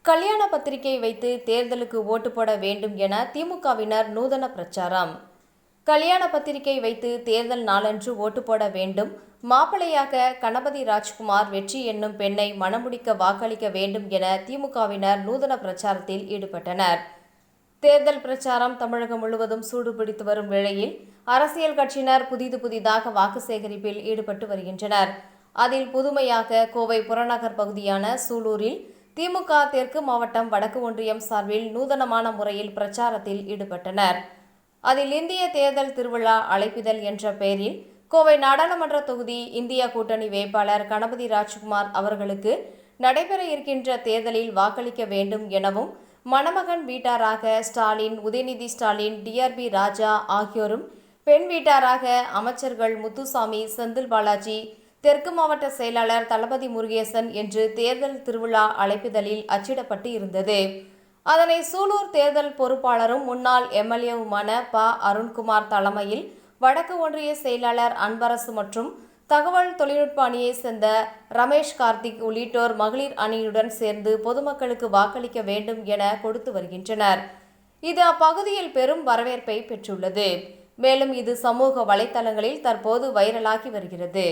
கல்யாண பத்திரிகை வைத்து தேர்தலுக்கு ஓட்டு போட வேண்டும் என திமுகவினர் நூதன பிரச்சாரம். கல்யாண பத்திரிகை வைத்து தேர்தல் நாளன்று ஓட்டு போட வேண்டும், மாப்பிள்ளையாக கணபதி ராஜ்குமார் வெற்றி என்னும் பெண்ணை மணமுடிக்க வாக்களிக்க வேண்டும் என திமுகவினர் நூதன பிரச்சாரத்தில் ஈடுபட்டனர். தேர்தல் பிரச்சாரம் தமிழகம் முழுவதும் சூடுபிடித்து வரும் வேளையில் அரசியல் கட்சியினர் புதிதாக வாக்கு சேகரிப்பில் ஈடுபட்டு வருகின்றனர். அதில் புதுமையாக கோவை புறநகர் பகுதியான சூலூரில் திமுக தெற்கு மாவட்டம் வடக்கு ஒன்றியம் சார்பில் நூதனமான முறையில் பிரச்சாரத்தில் ஈடுபட்டனர். அதில் இந்திய தேர்தல் திருவிழா அழைப்பிதழ் என்ற பெயரில் கோவை நாடாளுமன்ற தொகுதி இந்தியா கூட்டணி வேட்பாளர் கணபதி ராஜ்குமார் அவர்களுக்கு நடைபெற இருக்கின்ற தேர்தலில் வாக்களிக்க வேண்டும் எனவும், மணமகன் வீட்டாராக ஸ்டாலின், உதயநிதி ஸ்டாலின், டிஆர்பி ராஜா ஆகியோரும், பெண் வீட்டாராக அமைச்சர்கள் முத்துசாமி, செந்தில் பாலாஜி, தெற்கு மாவட்ட செயலாளர் தளபதி முருகேசன் என்று தேர்தல் திருவிழா அழைப்பிதழில் அச்சிடப்பட்டு இருந்தது. அதனை சூலூர் தேர்தல் பொறுப்பாளரும் முன்னாள் எம்எல்ஏவுமான ப. அருண்குமார் தலைமையில் வடக்கு ஒன்றிய செயலாளர் அன்பரசு மற்றும் தகவல் தொழில்நுட்ப அணியை சேர்ந்த ரமேஷ் கார்த்திக் உள்ளிட்டோர் மகளிர் அணியுடன் சேர்ந்து பொதுமக்களுக்கு வாக்களிக்க வேண்டும் என கொடுத்து வருகின்றனர். இது அப்பகுதியில் பெரும் வரவேற்பை பெற்றுள்ளது. மேலும் இது சமூக வலைதளங்களில் தற்போது வைரலாகி வருகிறது.